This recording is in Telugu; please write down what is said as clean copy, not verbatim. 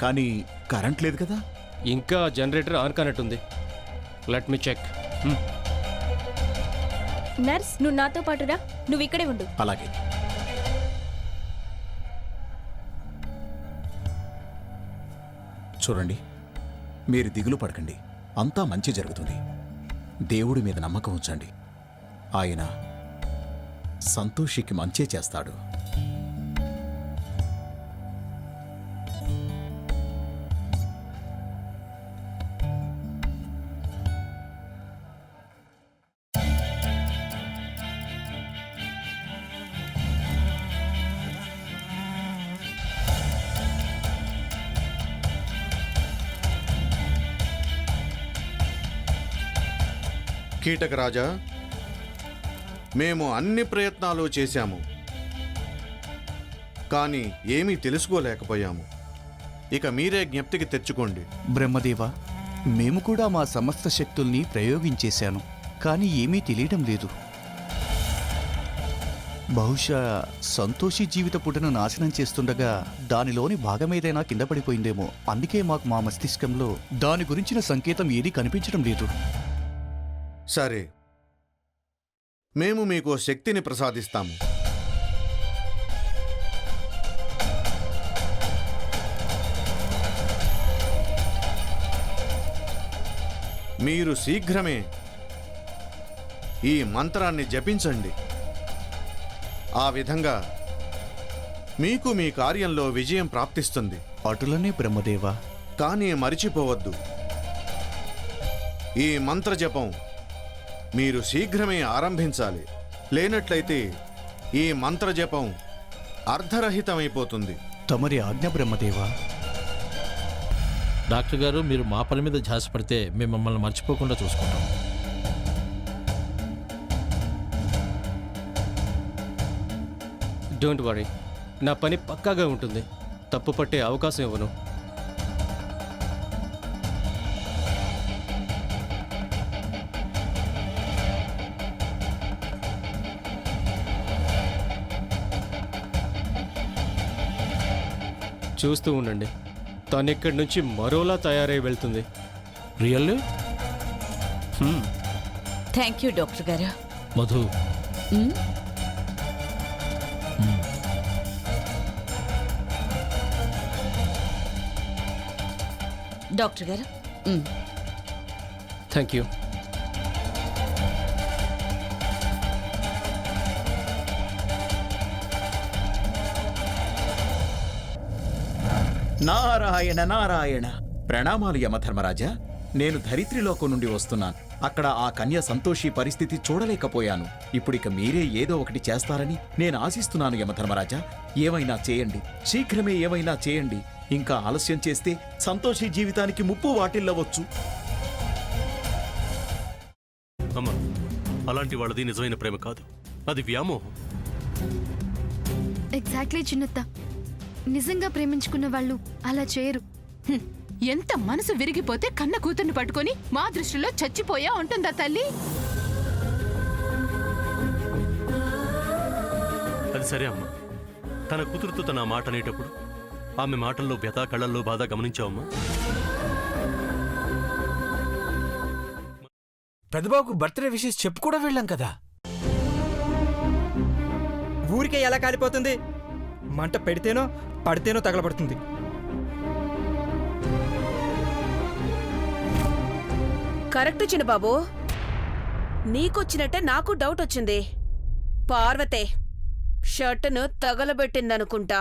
కానీ కరెంట్ లేదు కదా. ఇంకా జనరేటర్ ఆన్ కానట్టుంది. Let me check. నర్స్, నువ్వు నాతో పాటు రా. నువ్వు ఇక్కడే ఉండు. అలాగే. చూడండి, మీరు దిగులు పడకండి. అంతా మంచి జరుగుతుంది. దేవుడి మీద నమ్మకం ఉంచండి. ఆయన సంతోషికి మంచే చేస్తాడు. కీటకరాజా, మేము అన్ని ప్రయత్నాలు చేశాము, కానీ ఏమీ తెలుసుకోలేకపోయాము. ఇక మీరే జ్ఞప్తికి తెచ్చుకోండి. బ్రహ్మదేవ, మేము కూడా మా సమస్త శక్తుల్ని ప్రయోగించేశాను, కానీ ఏమీ తెలియడం లేదు. బహుశా సంతోషి జీవిత పుటను నాశనం చేస్తుండగా దానిలోని భాగమేదైనా కింద పడిపోయిందేమో. అందుకే మాకు మా మస్తిష్కంలో దాని గురించిన సంకేతం ఏదీ కనిపించడం లేదు. సరే, మేము మీకు శక్తిని ప్రసాదిస్తాము. మీరు శీఘ్రమే ఈ మంత్రాన్ని జపించండి. ఆ విధంగా మీకు మీ కార్యంలో విజయం ప్రాప్తిస్తుంది. అటులనే బ్రహ్మదేవ. కానీ మరిచిపోవద్దు, ఈ మంత్రజపం మీరు శీఘ్రమే ఆరంభించాలి. లేనట్లయితే ఈ మంత్రజపం అర్ధరహితమైపోతుంది. తమరి ఆజ్ఞ బ్రహ్మదేవా. డాక్టర్ గారు, మీరు మా పని మీద ధ్యాస పడితే మేము మమ్మల్ని మర్చిపోకుండా చూసుకుంటాం. డోంట్ వరీ, నా పని పక్కాగా ఉంటుంది. తప్పు పట్టే అవకాశం ఇవ్వను. చూస్తూ ఉండండి, తను ఇక్కడి నుంచి మరోలా తయారై వెళ్తుంది. రియల్లీ? థ్యాంక్ యూ డాక్టర్ గారు. మధు, డాక్టర్ గారు, థ్యాంక్ యూ. నారాయణ నారాయణ. ప్రణామాలు యమధర్మరాజా. నేను ధరిత్రిలోకం నుండి వస్తున్నాను. అక్కడ ఆ కన్య సంతోషి పరిస్థితి చూడలేకపోయాను. ఇప్పుడిక మీరే ఏదో ఒకటి చేస్తారని నేను ఆశిస్తున్నాను యమధర్మరాజా. ఏమైనా చేయండి, శీఘ్రమే ఏమైనా చేయండి. ఇంకా ఆలస్యం చేస్తే సంతోషి జీవితానికి ముప్పు వాటిల్లవచ్చు. అమ్మా, అలాంటి వాళ్ళది నిజమైన ప్రేమ కాదు, అది వ్యామోహం. ఎగ్జాక్ట్లీ చిన్నత్త. నిజంగా ప్రేమించుకున్న వాళ్ళు అలా చేయరు. ఎంత మనసు విరిగిపోతే కన్న కూతుర్ని పట్టుకొని మా దృష్టిలో చచ్చిపోయా ఉంటుందా తల్లి? అది సరే అమ్మా, తన కూతురుతో తన మాట అనేటప్పుడు ఆమె మాటల్లో వ్యథ, కళ్ళల్లో బాధ గమనించావమ్మా? పెద్దబాబుకు బర్త్డే విషెస్ చెప్పు కూడా వెళ్ళాం కదా. ఊరికే ఎలా కాలిపోతుంది? మంట పెడితేనో పడితేనో తగలబడుతుంది. కరెక్ట్ చిన్నబాబు, నీకొచ్చినట్టే నాకు డౌట్ వచ్చింది. పార్వతే షర్టును తగలబెట్టిందనుకుంటా.